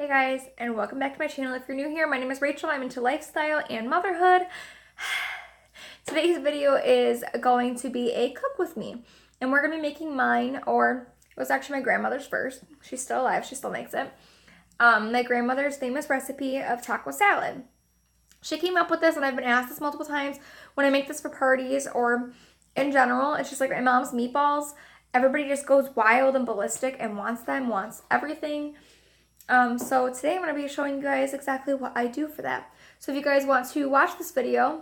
Hey guys, and welcome back to my channel. If you're new here, my name is Rachel. I'm into lifestyle and motherhood. Today's video is going to be a cook with me, and we're going to be making mine, or it was actually my grandmother's first. She's still alive. She still makes it. My grandmother's famous recipe of taco salad. She came up with this, and I've been asked this multiple times when I make this for parties or in general. It's just like my mom's meatballs. Everybody just goes wild and ballistic and wants them, wants everything. So today I'm going to be showing you guys exactly what I do for that. So if you guys want to watch this video,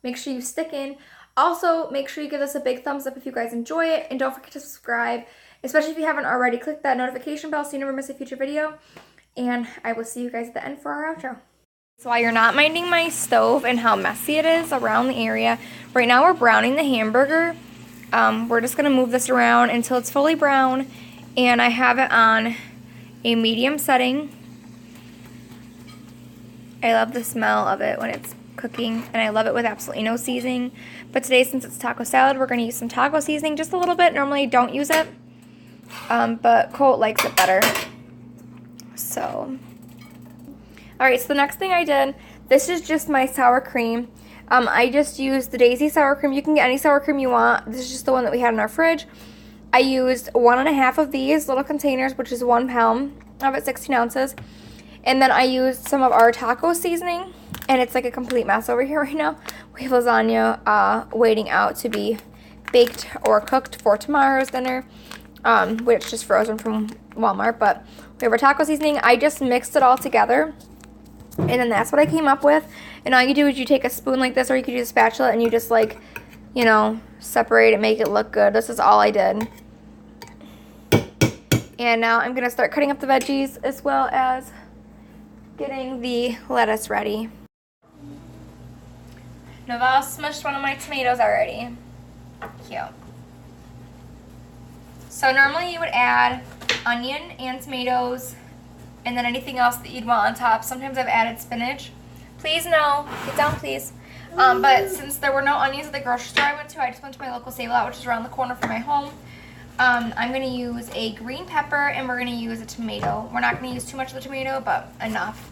make sure you stick in. Also, make sure you give us a big thumbs up if you guys enjoy it. And don't forget to subscribe, especially if you haven't already. Click that notification bell so you never miss a future video. And I will see you guys at the end for our outro. So while you're not minding my stove and how messy it is around the area, right now we're browning the hamburger. We're just going to move this around until it's fully brown. And I have it on a medium setting. I love the smell of it when it's cooking, and I love it with absolutely no seasoning. But today, since it's taco salad, we're going to use some taco seasoning, just a little bit. Normally I don't use it, but Colt likes it better. So, alright, so the next thing I did, this is just my sour cream. I just used the Daisy sour cream. You can get any sour cream you want. This is just the one that we had in our fridge. I used 1.5 of these little containers, which is 1 pound of it, 16 ounces. And then I used some of our taco seasoning, and it's like a complete mess over here right now. We have lasagna waiting out to be baked or cooked for tomorrow's dinner, which is just frozen from Walmart. But we have our taco seasoning. I just mixed it all together, and then that's what I came up with. And all you do is you take a spoon like this, or you could use a spatula, and you just like, you know, separate it, make it look good. This is all I did. And now I'm going to start cutting up the veggies as well as getting the lettuce ready. Novelle smushed one of my tomatoes already. Cute. So normally you would add onion and tomatoes and then anything else that you'd want on top. Sometimes I've added spinach. Please no. Get down, please. But since there were no onions at the grocery store I went to, I just went to my local Save-A-Lot, which is around the corner from my home. I'm going to use a green pepper, and we're going to use a tomato. We're not going to use too much of the tomato, but enough.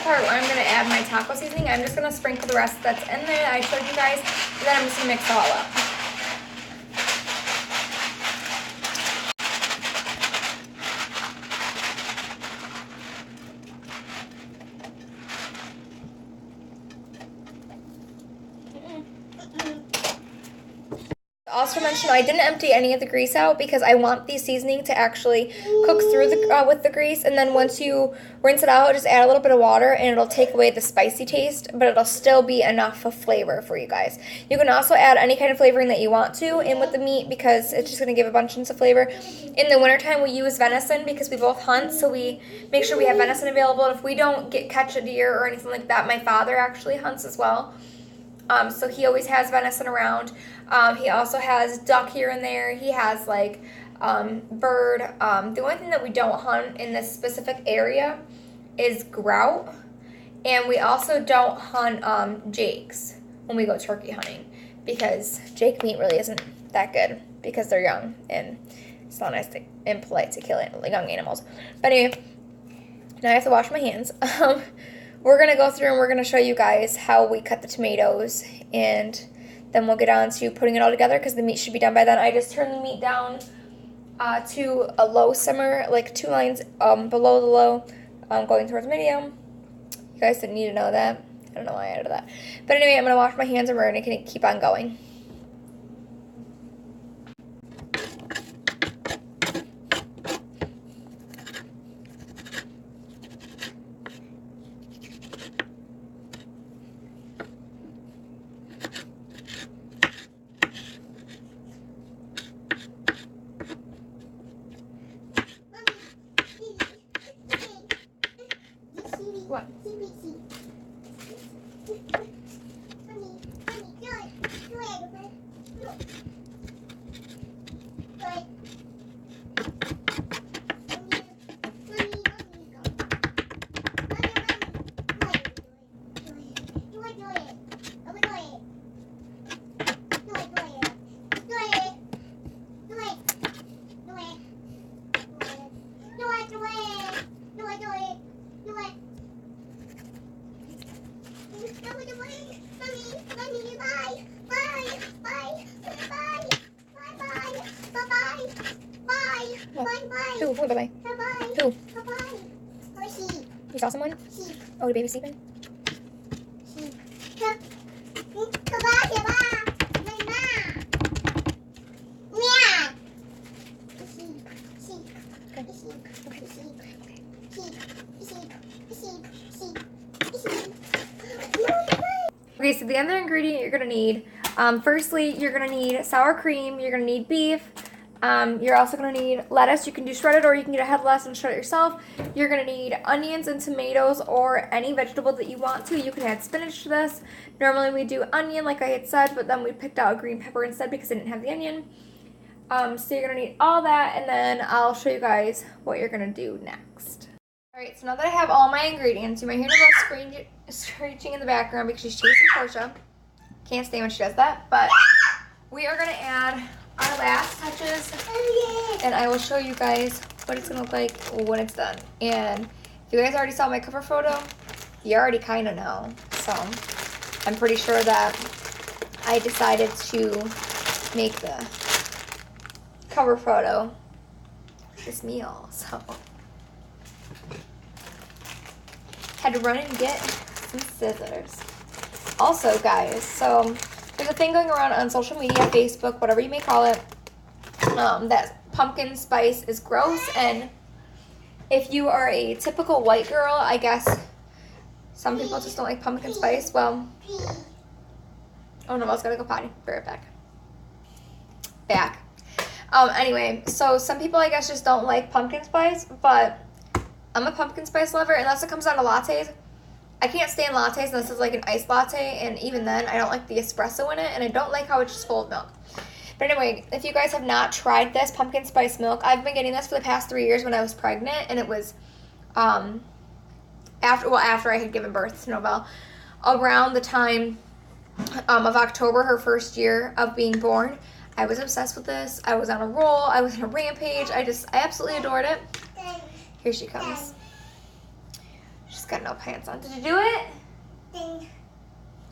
Part where I'm going to add my taco seasoning, I'm just going to sprinkle the rest that's in there that I showed you guys, and then I'm just going to mix it all up. Also mention, I didn't empty any of the grease out because I want the seasoning to actually cook through the with the grease, and then once you rinse it out, just add a little bit of water and it'll take away the spicy taste, but it'll still be enough of flavor for you guys. You can also add any kind of flavoring that you want to in with the meat because it's just going to give a bunch of flavor. In the wintertime, we use venison because we both hunt, so we make sure we have venison available. If we don't catch a deer or anything like that, my father actually hunts as well. So he always has venison around. He also has duck here and there. He has bird. The only thing that we don't hunt in this specific area is grout. And we also don't hunt jakes when we go turkey hunting because jake meat really isn't that good because they're young and it's not nice and polite to kill young animals. But anyway, now I have to wash my hands. We're going to go through and we're going to show you guys how we cut the tomatoes, and then we'll get on to putting it all together because the meat should be done by then. I just turned the meat down to a low simmer, like 2 lines below the low, going towards medium. You guys didn't need to know that. I don't know why I added that. But anyway, I'm going to wash my hands and we're going to keep on going. What? Who? Bye-bye. Who? You saw someone? Oh, the baby's sleeping? Okay, so the other ingredient you're going to need, firstly, you're going to need sour cream, you're going to need beef, you're also going to need lettuce. You can do shredded or you can get a head lettuce and shred it yourself. You're going to need onions and tomatoes or any vegetable that you want to. You can add spinach to this. Normally we do onion like I had said, but then we picked out a green pepper instead because I didn't have the onion. So you're going to need all that, and then I'll show you guys what you're going to do next. Alright, so now that I have all my ingredients, you might hear the screeching in the background because she's chasing Portia. Can't stand when she does that, but we are going to add our last touches, and I will show you guys what it's going to look like when it's done. And if you guys already saw my cover photo, you already kind of know. So I'm pretty sure that I decided to make the cover photo this meal, so had to run and get some scissors. Also, guys, so there's a thing going around on social media, Facebook, whatever you may call it, that pumpkin spice is gross, and if you are a typical white girl, I guess some people just don't like pumpkin spice. Well, oh no, I was gonna go potty. Be right back. Anyway, so some people, I guess, just don't like pumpkin spice, but I'm a pumpkin spice lover unless it comes out of lattes. I can't stand lattes unless it's like an iced latte, and even then, I don't like the espresso in it, and I don't like how it's just full of milk. But anyway, if you guys have not tried this pumpkin spice milk, I've been getting this for the past 3 years when I was pregnant, and it was after I had given birth to Novelle, around the time of October, her first year of being born. I was obsessed with this. I was on a roll. I was on a rampage. I absolutely adored it. Here she comes. She's got no pants on. Did you do it?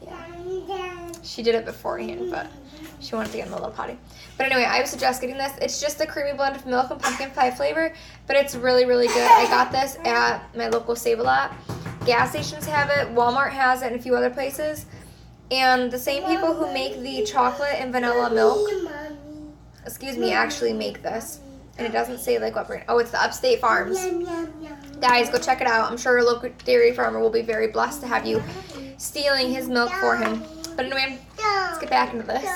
Yeah. She did it beforehand, but she wanted to get in the little potty. But anyway, I would suggest getting this. It's just a creamy blend of milk and pumpkin pie flavor, but it's really, really good. I got this at my local Save-A-Lot. Gas stations have it. Walmart has it, and a few other places. And the same people who make the chocolate and vanilla milk, actually make this. And it doesn't say like what brand. Oh, it's the Upstate Farms. Guys, go check it out. I'm sure a local dairy farmer will be very blessed to have you stealing his milk for him. But anyway, let's get back into this.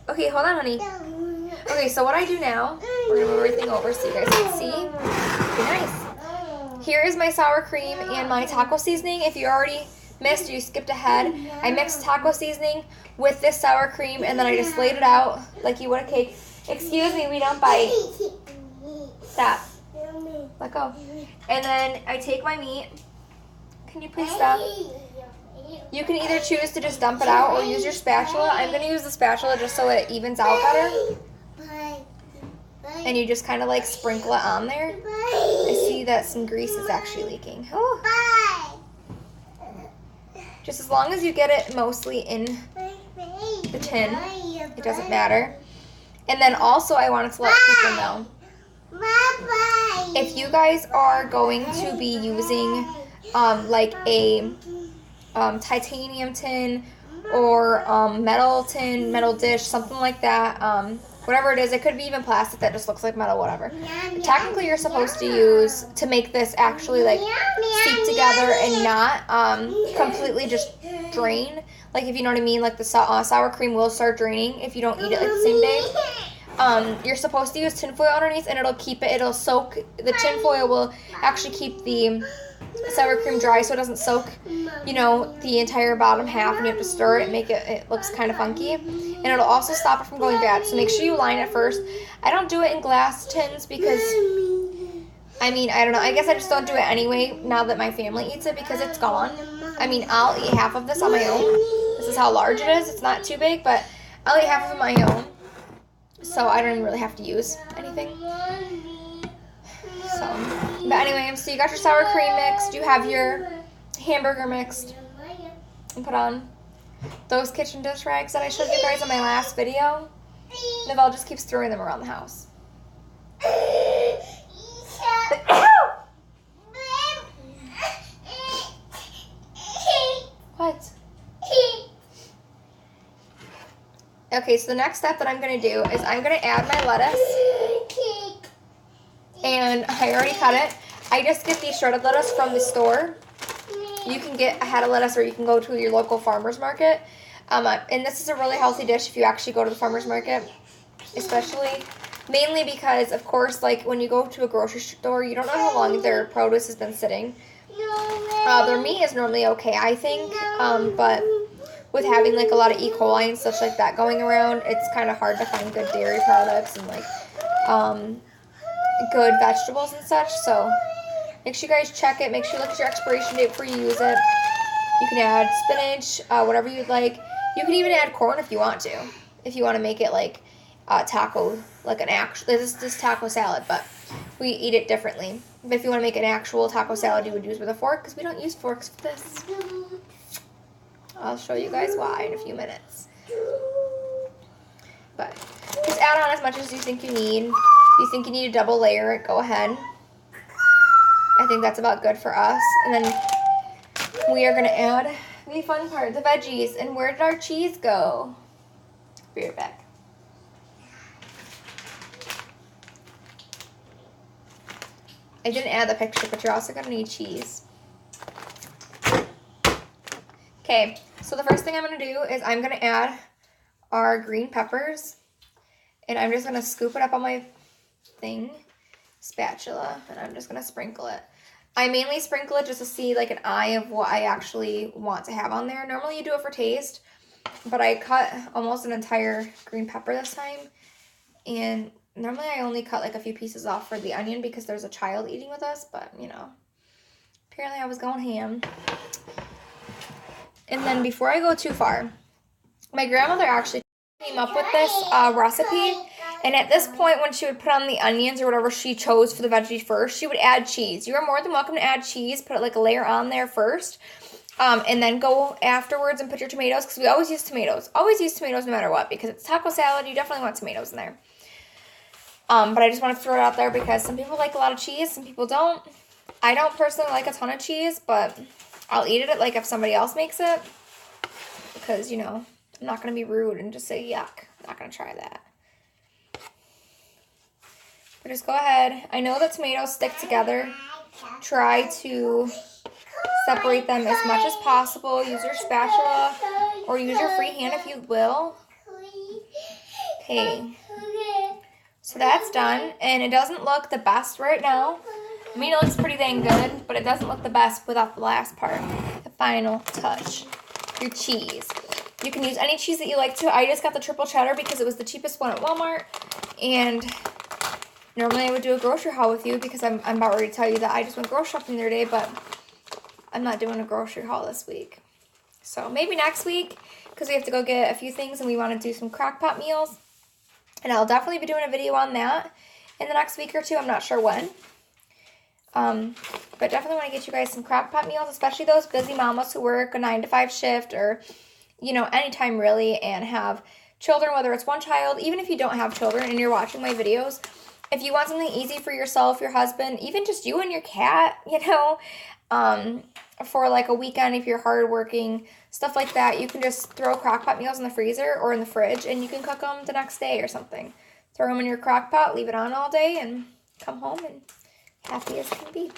Okay, hold on, honey. Okay, so what I do now, we're going to move everything over so you guys can see. Very nice. Here is my sour cream and my taco seasoning. If you already missed or you skipped ahead, I mixed taco seasoning with this sour cream, and then I just laid it out like you would a cake. Excuse me, we don't bite. Stop. let go. And then I take my meat. Can you please stop? You can either choose to just dump it out or use your spatula. I'm going to use the spatula just so it evens out better. And you just kind of like sprinkle it on there. I see that some grease is actually leaking. Oh. Just as long as you get it mostly in the tin, it doesn't matter. And then also I wanted to let people know, if you guys are going to be using like a titanium tin or metal tin, metal dish, something like that, whatever it is, it could be even plastic that just looks like metal, whatever. But technically you're supposed to use, to make this actually like seep together and not completely just drain. Like, if you know what I mean, like the sour cream will start draining if you don't eat it like the same day. You're supposed to use tin foil underneath, and it'll soak, the tin foil will actually keep the sour cream dry so it doesn't soak, you know, the entire bottom half, and you have to stir it and make it looks kind of funky. And it'll also stop it from going bad. So make sure you line it first. I don't do it in glass tins because, I mean, I don't know. I guess I just don't do it anyway now that my family eats it because it's gone. I mean, I'll eat half of this on my own. This is how large it is. It's not too big, but I'll eat half of it on my own. So I don't even really have to use anything. So, but anyway, so you got your sour cream mixed. You have your hamburger mixed. And put on those kitchen dish rags that I showed you guys in my last video. Novelle just keeps throwing them around the house. What? Okay, so the next step that I'm going to do is I'm going to add my lettuce. And I already cut it. I just get the shredded lettuce from the store. You can get a head of lettuce, or you can go to your local farmer's market. And this is a really healthy dish if you actually go to the farmer's market, especially, mainly because, of course, like when you go to a grocery store, you don't know how long their produce has been sitting. Their meat is normally okay, I think, but with having like a lot of E. coli and such like that going around, it's kind of hard to find good dairy products and like good vegetables and such. So make sure you guys check it. Make sure you look at your expiration date before you use it. You can add spinach, whatever you'd like. You can even add corn if you want to. If you want to make it like taco, like an actual, this is taco salad, but we eat it differently. But if you want to make an actual taco salad, you would use with a fork, because we don't use forks for this. I'll show you guys why in a few minutes. But just add on as much as you think you need. If you think you need a double layer it, go ahead. I think that's about good for us. And then we are going to add the fun part, the veggies. And where did our cheese go? Be right back. I didn't add the picture, but you're also going to need cheese. Okay, so the first thing I'm going to do is I'm going to add our green peppers. And I'm just going to scoop it up on my spatula, and I'm just going to sprinkle it. I mainly sprinkle it just to see like an eye of what I actually want to have on there. Normally you do it for taste, but I cut almost an entire green pepper this time. And normally I only cut like a few pieces off for the onion because there's a child eating with us, but you know, apparently I was going ham. And then before I go too far, my grandmother actually came up with this recipe. And at this point, when she would put on the onions or whatever she chose for the veggies first, she would add cheese. You are more than welcome to add cheese. Put like a layer on there first. And then go afterwards and put your tomatoes. Because we always use tomatoes. Always use tomatoes no matter what. Because it's taco salad, you definitely want tomatoes in there. But I just want to throw it out there because some people like a lot of cheese. Some people don't. I don't personally like a ton of cheese. But I'll eat it like if somebody else makes it. Because, you know, I'm not going to be rude and just say yuck. I'm not going to try that. But just go ahead. I know that tomatoes stick together. Try to separate them as much as possible. Use your spatula or use your free hand if you will. Okay. So that's done. And it doesn't look the best right now. I mean, it looks pretty dang good, but it doesn't look the best without the last part. The final touch. Your cheese. You can use any cheese that you like to. I just got the triple cheddar because it was the cheapest one at Walmart. And Normally I would do a grocery haul with you because I'm about ready to tell you that I just went grocery shopping the other day, but I'm not doing a grocery haul this week. So maybe next week, because we have to go get a few things and we want to do some crock pot meals. And I'll definitely be doing a video on that in the next week or two. I'm not sure when. But definitely want to get you guys some crock pot meals, especially those busy mamas who work a 9-to-5 shift or, you know, anytime really, and have children, whether it's one child, even if you don't have children and you're watching my videos. If you want something easy for yourself, your husband, even just you and your cat, you know, for like a weekend, if you're hardworking, stuff like that, you can just throw crock pot meals in the freezer or in the fridge and you can cook them the next day or something. Throw them in your crock pot, leave it on all day, and come home and happy as can be.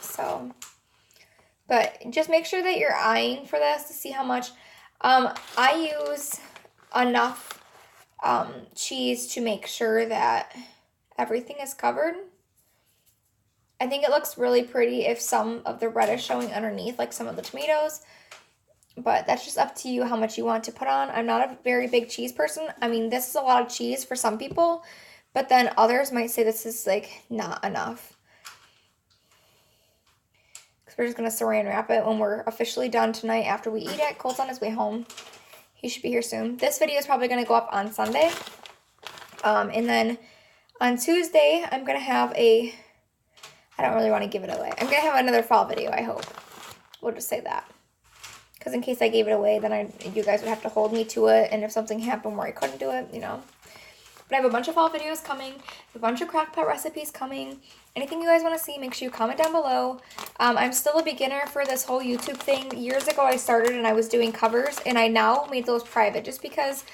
So, but just make sure that you're eyeing for this to see how much. I use enough cheese to make sure that everything is covered. I think it looks really pretty if some of the red is showing underneath, like some of the tomatoes. But that's just up to you how much you want to put on. I'm not a very big cheese person. I mean, this is a lot of cheese for some people, but then others might say this is like not enough. Because we're just going to saran wrap it when we're officially done tonight after we eat it. Cole's on his way home. He should be here soon. This video is probably going to go up on Sunday. And then on Tuesday, I'm going to have a... I don't really want to give it away. I'm going to have another fall video, I hope. We'll just say that. Because in case I gave it away, then you guys would have to hold me to it. And if something happened where I couldn't do it, you know. But I have a bunch of fall videos coming. A bunch of crock pot recipes coming. Anything you guys want to see, make sure you comment down below. I'm still a beginner for this whole YouTube thing. Years ago I started and I was doing covers. And I now made those private just because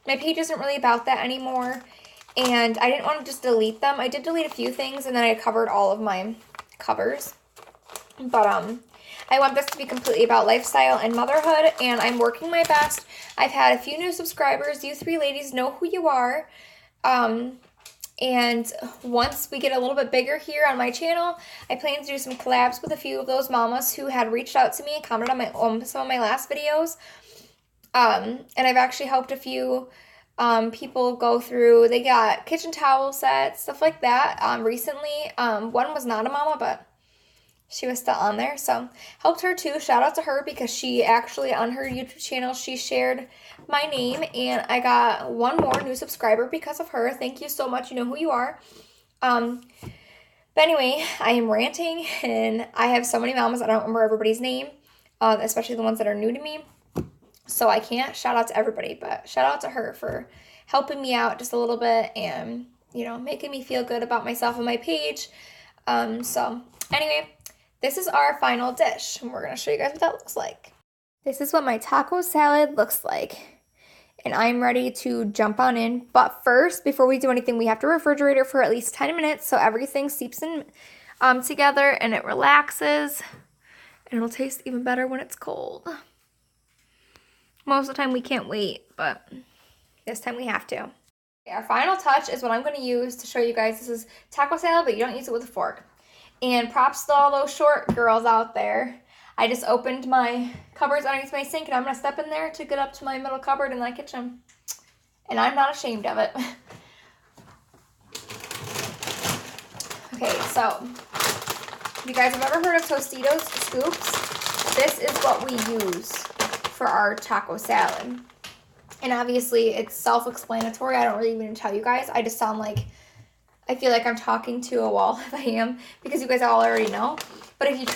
my page isn't really about that anymore. And I didn't want to just delete them. I did delete a few things and then I covered all of my covers. But I want this to be completely about lifestyle and motherhood, and I'm working my best. I've had a few new subscribers. You three ladies know who you are. And once we get a little bit bigger here on my channel, I plan to do some collabs with a few of those mamas who had reached out to me and commented on some of my last videos. And I've actually helped a few people go through. They got kitchen towel sets, stuff like that recently. One was not a mama, but she was still on there, so helped her too. Shout out to her because she actually, on her YouTube channel, she shared my name, and I got one more new subscriber because of her. Thank you so much. You know who you are. But anyway, I am ranting, and I have so many mamas, I don't remember everybody's name, especially the ones that are new to me. So I can't shout out to everybody, but shout out to her for helping me out just a little bit and, you know, making me feel good about myself and my page. So anyway, this is our final dish, and we're going to show you guys what that looks like. This is what my taco salad looks like, and I'm ready to jump on in. But first, before we do anything, we have to refrigerate it for at least 10 minutes so everything seeps in together and it relaxes, and it'll taste even better when it's cold. Most of the time we can't wait, but this time we have to. Okay, our final touch is what I'm going to use to show you guys. This is taco salad, but you don't use it with a fork. And props to all those short girls out there. I just opened my cupboards underneath my sink, and I'm going to step in there to get up to my middle cupboard in my kitchen. And I'm not ashamed of it. Okay, so if you guys have ever heard of Tostitos scoops, this is what we use for our taco salad. And obviously it's self-explanatory. I don't really even tell you guys. I just sound like, I feel like I'm talking to a wall if I am, because you guys all already know. But if you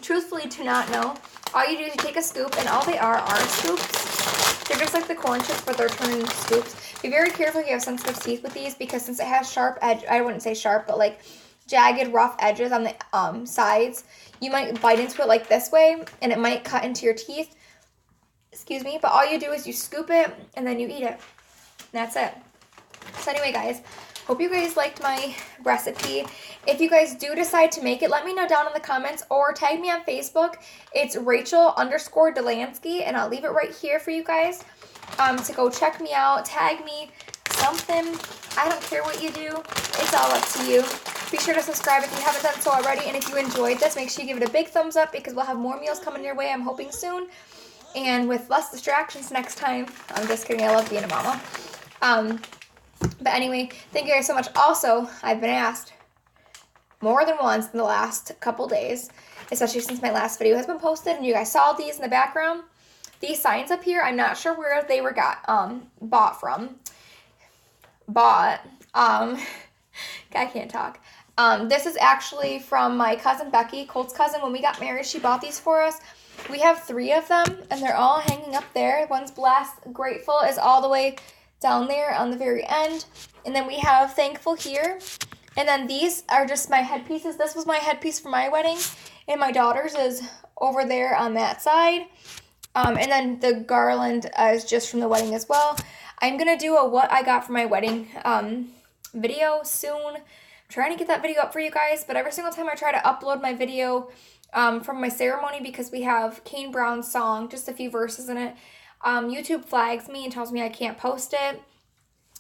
truthfully do not know, all you do is you take a scoop, and all they are scoops. They're just like the corn chips, but they're turned into scoops. Be very careful if you have sensitive teeth with these, because since it has sharp edge, I wouldn't say sharp, but like jagged, rough edges on the sides, you might bite into it like this way, and it might cut into your teeth. Excuse me, but all you do is you scoop it, and then you eat it. And that's it. So anyway, guys, hope you guys liked my recipe. If you guys do decide to make it, let me know down in the comments or tag me on Facebook. It's Rachel_Delansky, and I'll leave it right here for you guys to go check me out. Tag me, something. I don't care what you do. It's all up to you. Be sure to subscribe if you haven't done so already. And if you enjoyed this, make sure you give it a big thumbs up, because we'll have more meals coming your way, I'm hoping soon. And with less distractions next time. I'm just kidding. I love being a mama. But anyway, thank you guys so much. Also, I've been asked more than once in the last couple days, especially since my last video has been posted, and you guys saw these in the background. These signs up here, I'm not sure where they were bought from. I can't talk. This is actually from my cousin Becky, Colt's cousin. When we got married, she bought these for us. We have 3 of them, and they're all hanging up there. One's blessed, grateful is all the way down there on the very end. And then we have thankful here. And then these are just my headpieces. This was my headpiece for my wedding, and my daughter's is over there on that side. And then the garland is just from the wedding as well. I'm going to do a what I got for my wedding video soon. I'm trying to get that video up for you guys, but every single time I try to upload my video from my ceremony, because we have Kane Brown's song, just a few verses in it, YouTube flags me and tells me I can't post it.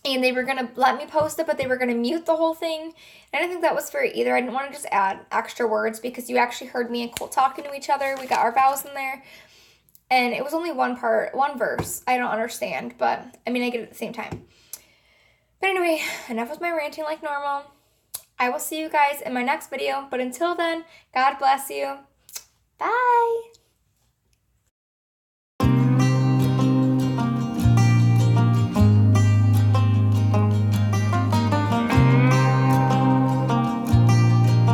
And they were going to let me post it, but they were going to mute the whole thing. And I didn't think that was fair either. I didn't want to just add extra words, because you actually heard me and Colt talking to each other. We got our vows in there. And it was only one verse. I don't understand, but I mean, I get it at the same time. But anyway, enough with my ranting like normal. I will see you guys in my next video. But until then, God bless you. Bye.